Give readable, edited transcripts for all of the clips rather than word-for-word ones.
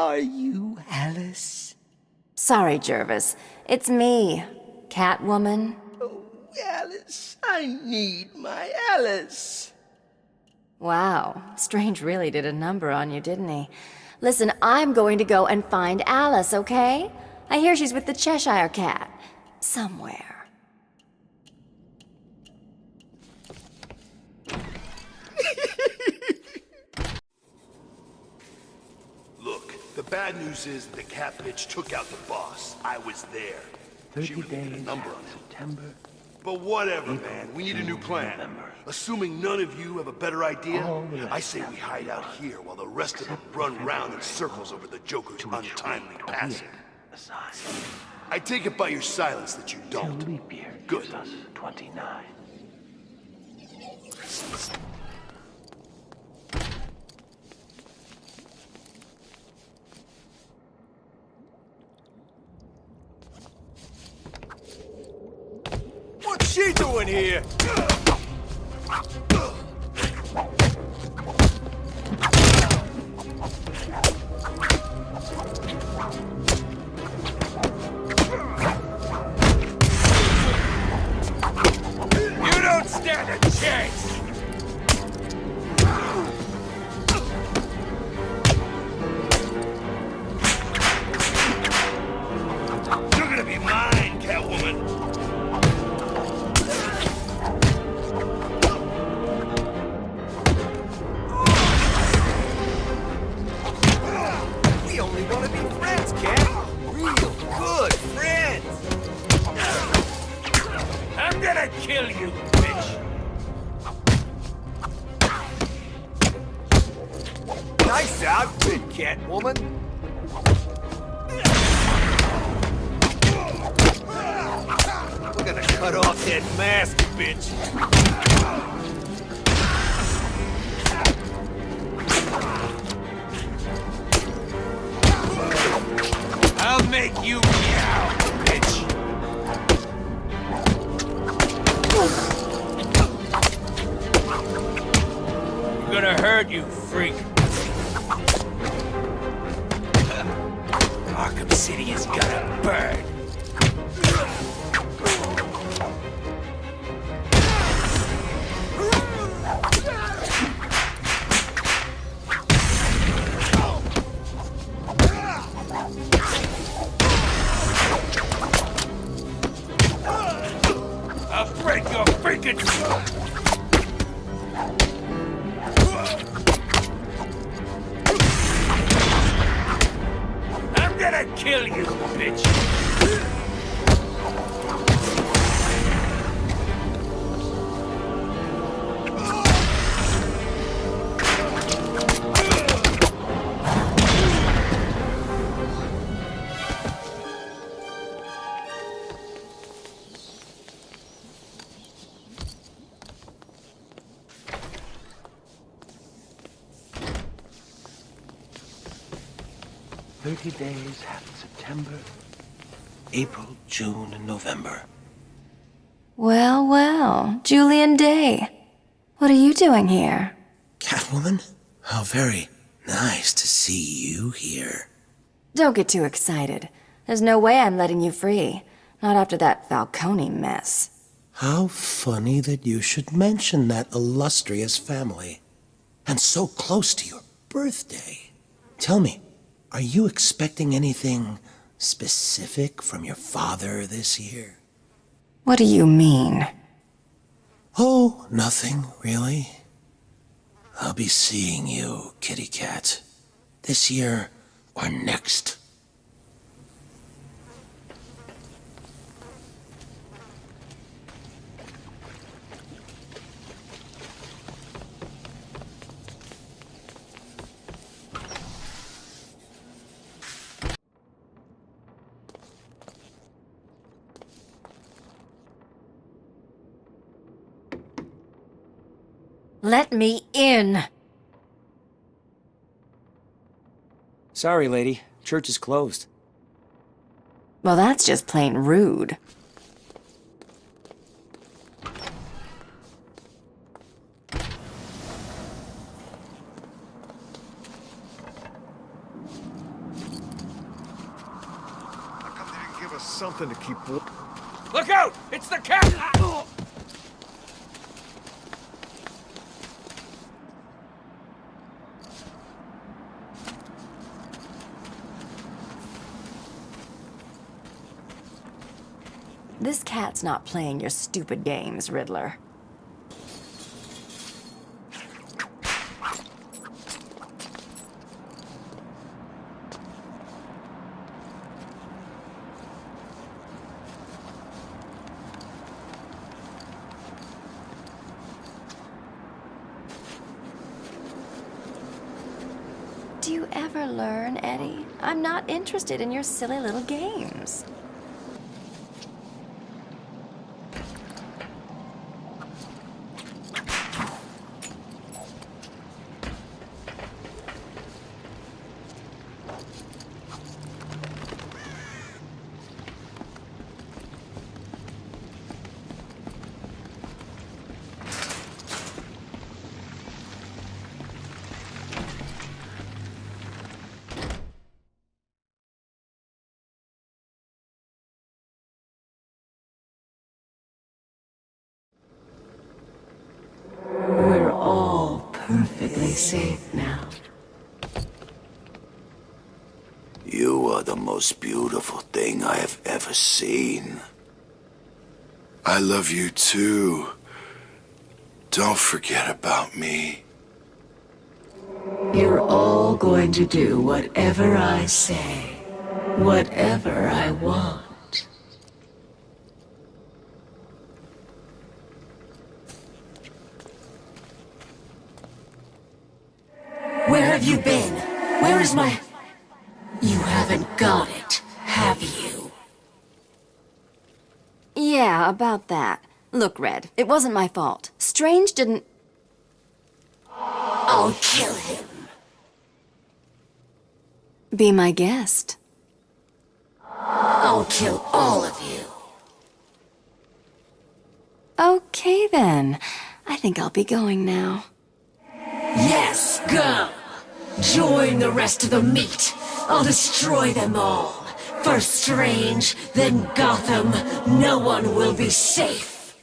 Are you Alice? Sorry, Jervis. It's me, Catwoman. Oh, Alice, I need my Alice. Wow, Strange really did a number on you, didn't he? Listen, I'm going to go and find Alice, okay? I hear she's with the Cheshire Cat. Somewhere. Look, the bad news is the cat bitch took out the boss. I was there. 30 She would days get a number on it. September. But whatever, man. We need a new plan. Assuming none of you have a better idea, I say we hide out here while the rest of them run round in circles over the Joker's untimely passing. I take it by your silence that you don't. Leap year Good. gives us 29. What's she doing here? You don't stand a chance! You're gonna be mine, Catwoman! We only want to be friends, Cat. Real good friends. I'm gonna kill you, bitch! Nice outfit, Catwoman. We're gonna cut off that mask, bitch. I'll make you meow, bitch! We're gonna hurt you, freak. Arkham City is gonna burn. I'll break your freaking... I'm gonna kill you, bitch! "30 days have September, April, June, and November." Well, well, Julian Day. What are you doing here? Catwoman? How very nice to see you here. Don't get too excited. There's no way I'm letting you free. Not after that Falcone mess. How funny that you should mention that illustrious family. And so close to your birthday. Tell me, are you expecting anything specific from your father this year? What do you mean? Oh, nothing, really. I'll be seeing you, kitty cat. This year or next. Let me in! Sorry, lady. Church is closed. Well, that's just plain rude. something to keep... Look out! It's the cat! This cat's not playing your stupid games, Riddler. Do you ever learn, Eddie? I'm not interested in your silly little games. We're all perfectly safe now. You are the most beautiful thing I have ever seen. I love you too. Don't forget about me. You're all going to do whatever I say, whatever I want. Where have you been? Where is my... You haven't got it, have you? Yeah, about that. Look, Red, it wasn't my fault. Strange didn't... I'll kill him. Be my guest. I'll kill all of you. Okay, then. I think I'll be going now. Yes, go! Join the rest of the meat. I'll destroy them all. First Strange, then Gotham. No one will be safe.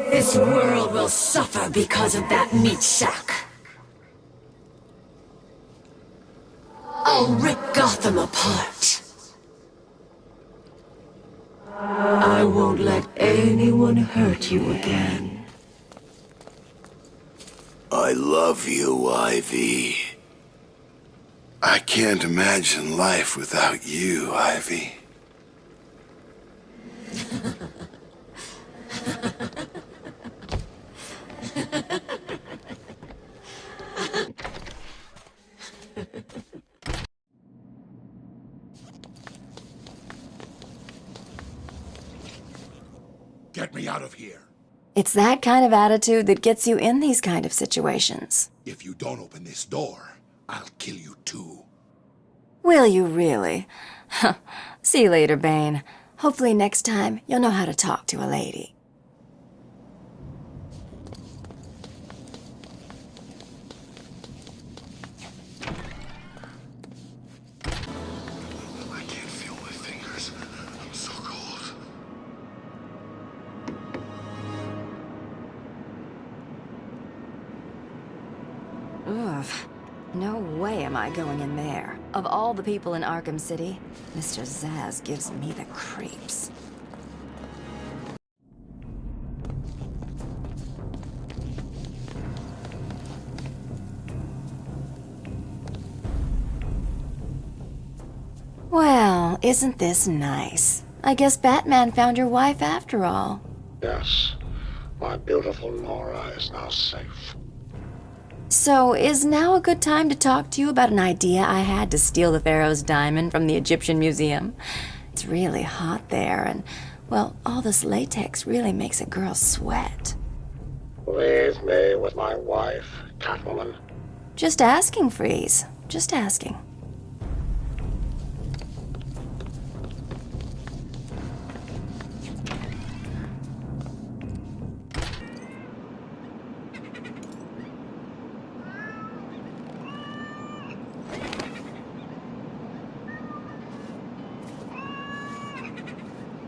This world will suffer because of that meat sack. I'll rip Gotham apart. I won't let anyone hurt you again. I love you, Ivy. I can't imagine life without you, Ivy. Get me out of here. It's that kind of attitude that gets you in these kind of situations. If you don't open this door, I'll kill you too. Will you really? See you later, Bane. Hopefully next time you'll know how to talk to a lady. I can't feel my fingers. I'm so cold. Ugh. No way am I going in there. Of all the people in Arkham City, Mr. Zsasz gives me the creeps. Well, isn't this nice? I guess Batman found your wife after all. Yes. My beautiful Nora is now safe. So, is now a good time to talk to you about an idea I had to steal the Pharaoh's diamond from the Egyptian Museum? It's really hot there, and, well, all this latex really makes a girl sweat. Leave me with my wife, Catwoman. Just asking, Freeze. Just asking.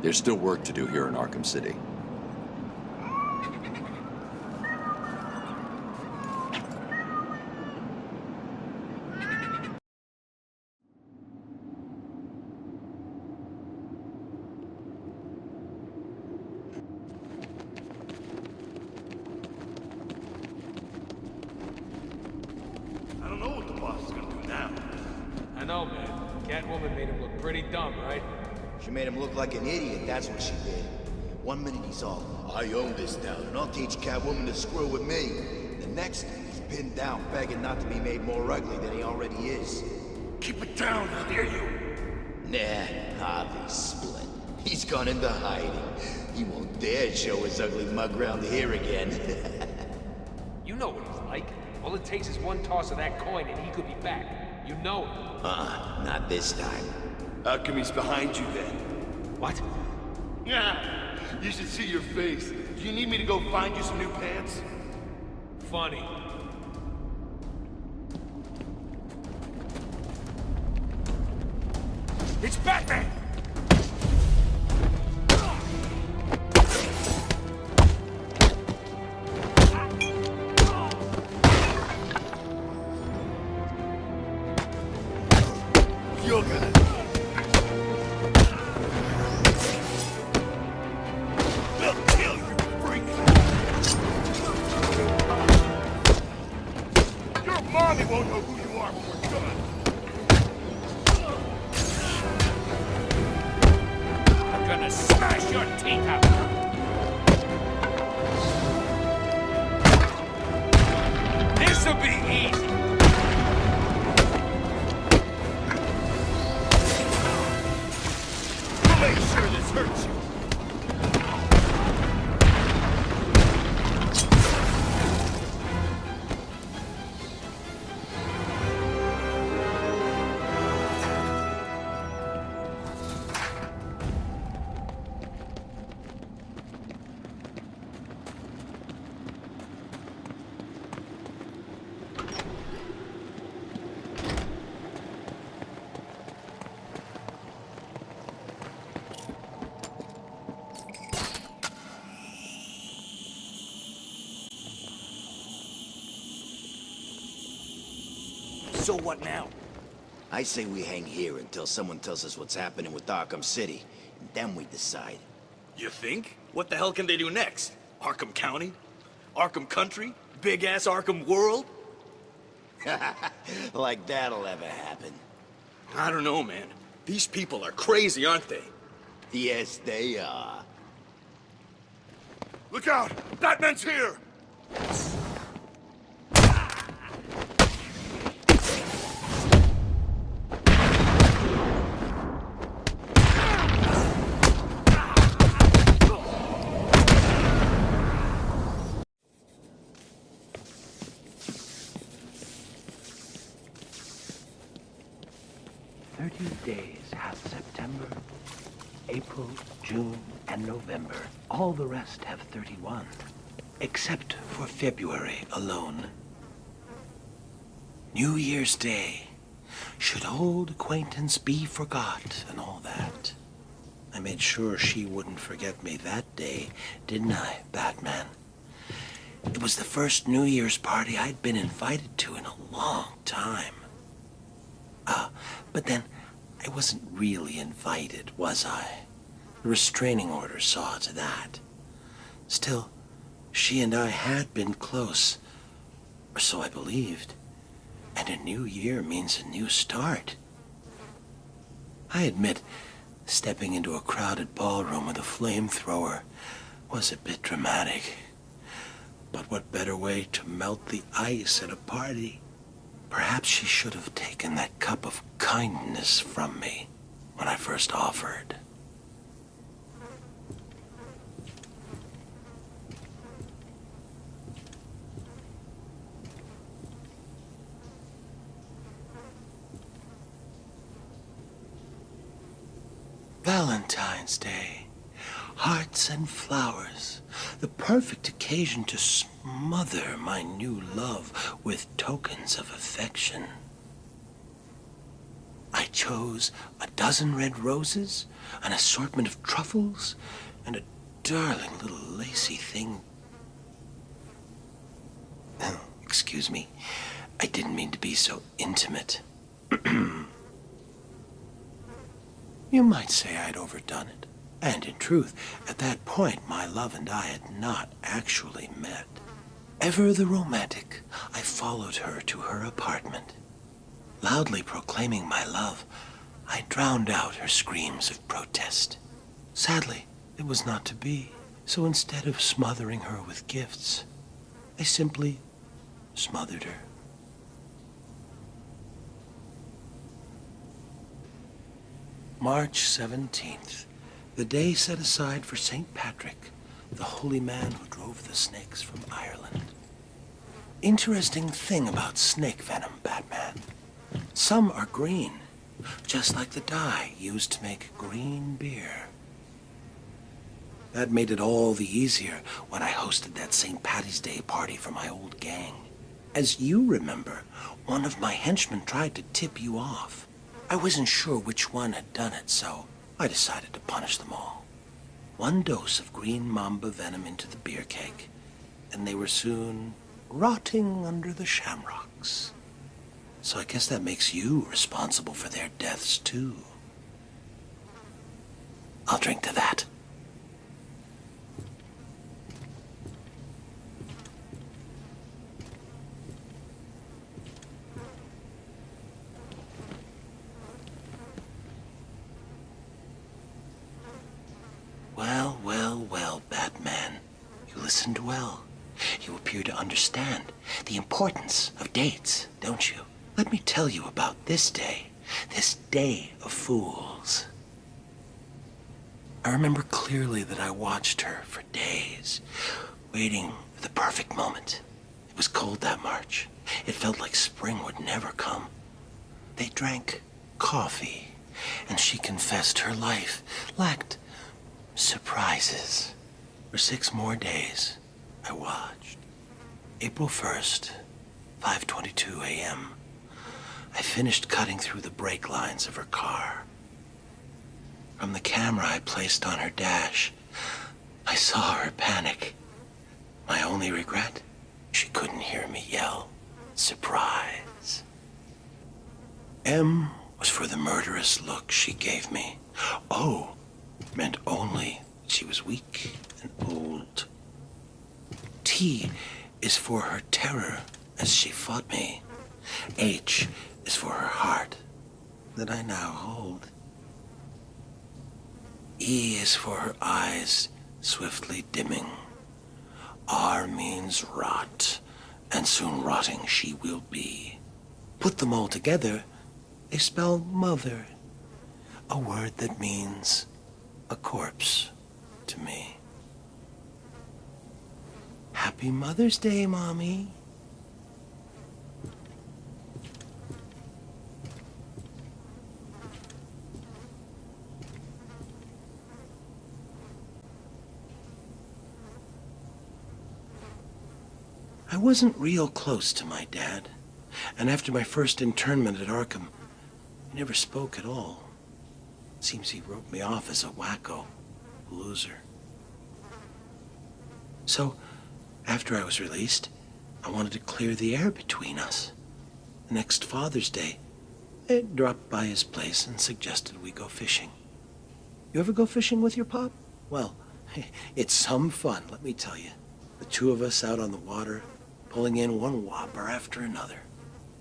There's still work to do here in Arkham City. I don't know what the boss is gonna do now. I know, man. Catwoman made him look pretty dumb, right? She made him look like an idiot, that's what she did. One minute he's all, I own this town, and I'll teach Catwoman to screw with me. The next, he's pinned down, begging not to be made more ugly than he already is. Keep it down, I hear you. Nah, Harvey's split. He's gone into hiding. He won't dare show his ugly mug round here again. You know what he's like. All it takes is one toss of that coin and he could be back. You know it. Not this time. How come he's behind you then? What? Yeah, you should see your face. Do you need me to go find you some new pants? Funny. It's Batman! You're gonna... We'll kill you, freak! Your mommy won't know who you are when we're done. I'm gonna smash your teeth out! This'll be easy! Make sure this hurts you. So what now? I say we hang here until someone tells us what's happening with Arkham City, and then we decide. You think? What the hell can they do next? Arkham County? Arkham Country? Big-ass Arkham World? Like that'll ever happen. I don't know, man. These people are crazy, aren't they? Yes, they are. Look out! Batman's here! Days have September, April, June, and November. All the rest have 31, except for February alone. New Year's Day. Should old acquaintance be forgot and all that. I made sure she wouldn't forget me that day, didn't I, Batman? It was the first New Year's party I'd been invited to in a long time. But then I wasn't really invited, was I? The restraining order saw to that. Still, she and I had been close, or so I believed. And a new year means a new start. I admit, stepping into a crowded ballroom with a flamethrower was a bit dramatic. But what better way to melt the ice at a party? Perhaps she should have taken that cup of kindness from me when I first offered. Valentine's Day. Hearts and flowers. The perfect occasion to smother my new love with tokens of affection. I chose a dozen red roses, an assortment of truffles, and a darling little lacy thing. Oh, excuse me. I didn't mean to be so intimate. You might say I'd overdone it. And in truth, at that point, my love and I had not actually met. Ever the romantic, I followed her to her apartment. Loudly proclaiming my love, I drowned out her screams of protest. Sadly, it was not to be. So instead of smothering her with gifts, I simply smothered her. March 17th, the day set aside for St. Patrick, the holy man who drove the snakes from Ireland. Interesting thing about snake venom, Batman. Some are green, just like the dye used to make green beer. That made it all the easier when I hosted that St. Patty's Day party for my old gang. As you remember, one of my henchmen tried to tip you off. I wasn't sure which one had done it, so I decided to punish them all. 1 dose of green mamba venom into the beer keg, and they were soon rotting under the shamrocks. So I guess that makes you responsible for their deaths, too. I'll drink to that. Well, Batman. You listened well. You appear to understand the importance of dates, don't you? Let me tell you about this day of fools. I remember clearly that I watched her for days, waiting for the perfect moment. It was cold that March. It felt like spring would never come. They drank coffee, and she confessed her life lacked surprises. For 6 more days, I watched. April 1st, 5:22 a.m. I finished cutting through the brake lines of her car. From the camera I placed on her dash, I saw her panic. My only regret? She couldn't hear me yell, "Surprise." M was for the murderous look she gave me. O meant only she was weak and old. T is for her terror as she fought me. H is for her heart that I now hold. E is for her eyes swiftly dimming. R means rot, and soon rotting she will be. Put them all together, they spell mother, a word that means a corpse to me. Happy Mother's Day, Mommy. I wasn't real close to my dad, and after my first internment at Arkham, we never spoke at all. Seems he wrote me off as a wacko, loser. So, after I was released, I wanted to clear the air between us. Next Father's Day, I dropped by his place and suggested we go fishing. You ever go fishing with your pop? Well, it's some fun, let me tell you. The 2 of us out on the water, pulling in one whopper after another.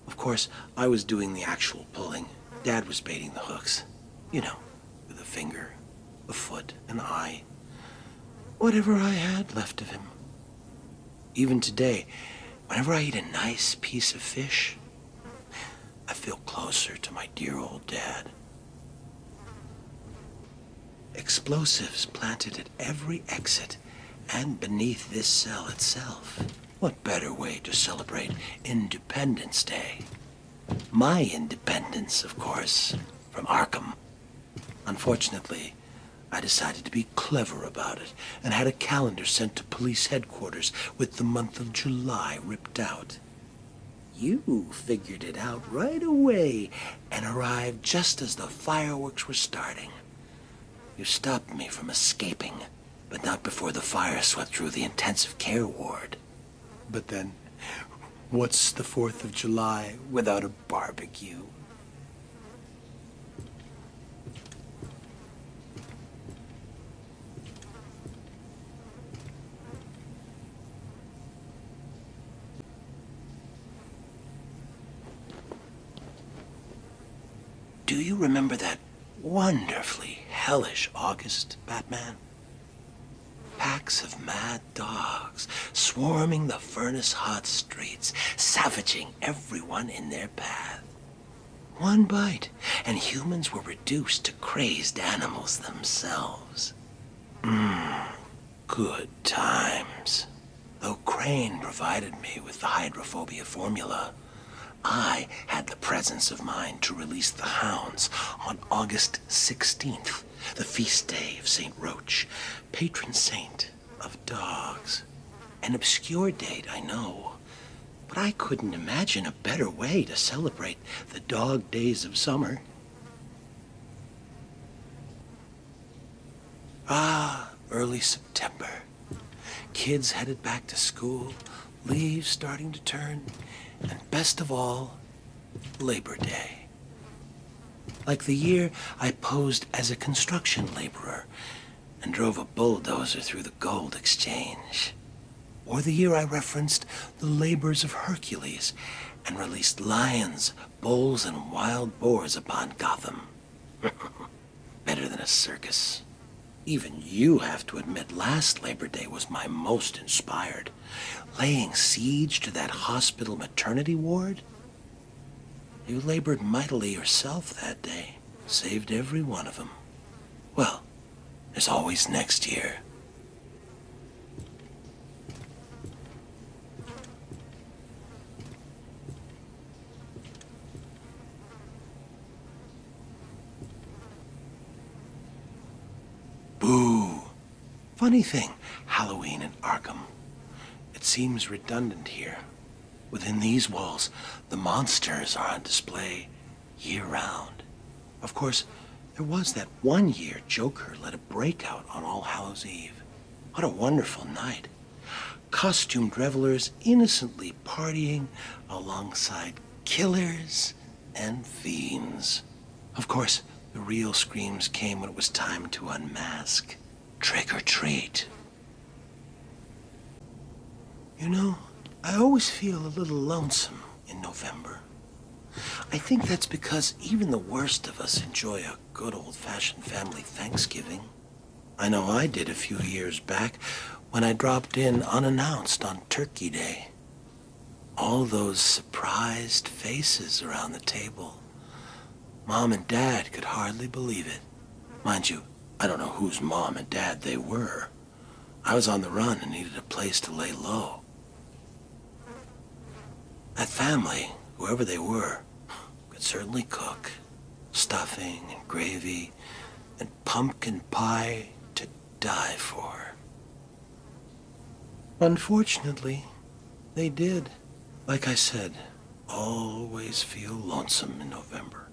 Of course, I was doing the actual pulling. Dad was baiting the hooks. You know, with a finger, a foot, an eye. Whatever I had left of him. Even today, whenever I eat a nice piece of fish, I feel closer to my dear old dad. Explosives planted at every exit and beneath this cell itself. What better way to celebrate Independence Day? My independence, of course, from Arkham. Unfortunately, I decided to be clever about it and had a calendar sent to police headquarters with the month of July ripped out. you figured it out right away and arrived just as the fireworks were starting. You stopped me from escaping, but not before the fire swept through the intensive care ward. But then, what's the 4th of July without a barbecue? Do you remember that wonderfully hellish August, Batman? Packs of mad dogs swarming the furnace-hot streets, savaging everyone in their path. One bite, and humans were reduced to crazed animals themselves. Good times. Though Crane provided me with the hydrophobia formula, I had the presence of mind to release the hounds on August 16th, the feast day of St. Roach, patron saint of dogs. An obscure date, I know, but I couldn't imagine a better way to celebrate the dog days of summer. Early September. Kids headed back to school, leaves starting to turn, and best of all, Labor Day. Like the year I posed as a construction laborer and drove a bulldozer through the gold exchange. Or the year I referenced the labors of Hercules and released lions, bulls, and wild boars upon Gotham. Better than a circus. Even you have to admit last Labor Day was my most inspired. Laying siege to that hospital maternity ward? You labored mightily yourself that day. Saved every one of them. Well, there's always next year. Boo! Funny thing, Halloween in Arkham. It seems redundant here. Within these walls, the monsters are on display year-round. Of course, there was that one year Joker led a breakout on All Hallows Eve. What a wonderful night. Costumed revelers innocently partying alongside killers and fiends. Of course, the real screams came when it was time to unmask. Trick or treat. You know, I always feel a little lonesome in November. I think that's because even the worst of us enjoy a good old-fashioned family Thanksgiving. I know I did a few years back when I dropped in unannounced on Turkey Day. All those surprised faces around the table. Mom and Dad could hardly believe it. Mind you, I don't know whose mom and dad they were. I was on the run and needed a place to lay low. That family, whoever they were, could certainly cook. Stuffing and gravy and pumpkin pie to die for. Unfortunately, they did. Like I said, always feel lonesome in November.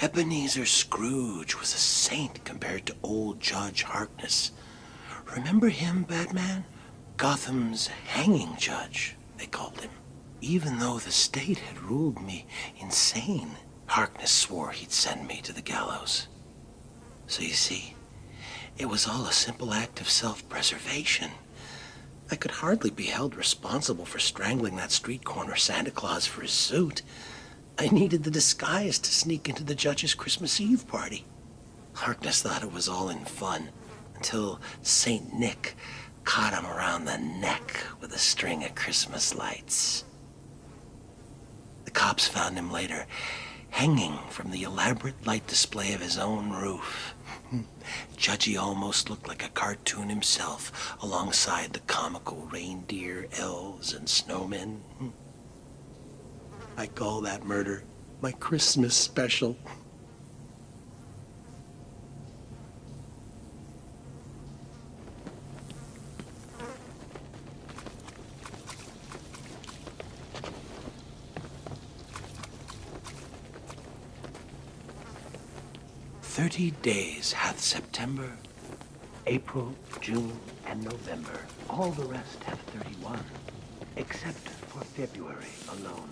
Ebenezer Scrooge was a saint compared to old Judge Harkness. Remember him, Batman? Gotham's hanging judge, they called him. Even though the state had ruled me insane, Harkness swore he'd send me to the gallows. So you see, it was all a simple act of self-preservation. I could hardly be held responsible for strangling that street corner Santa Claus for his suit. I needed the disguise to sneak into the judge's Christmas Eve party. Harkness thought it was all in fun, until St. Nick caught him around the neck with a string of Christmas lights. The cops found him later, hanging from the elaborate light display of his own roof. Judgy almost looked like a cartoon himself, alongside the comical reindeer, elves, and snowmen. I call that murder my Christmas special. "30 days hath September, April, June, and November. All the rest have 31, except for February alone.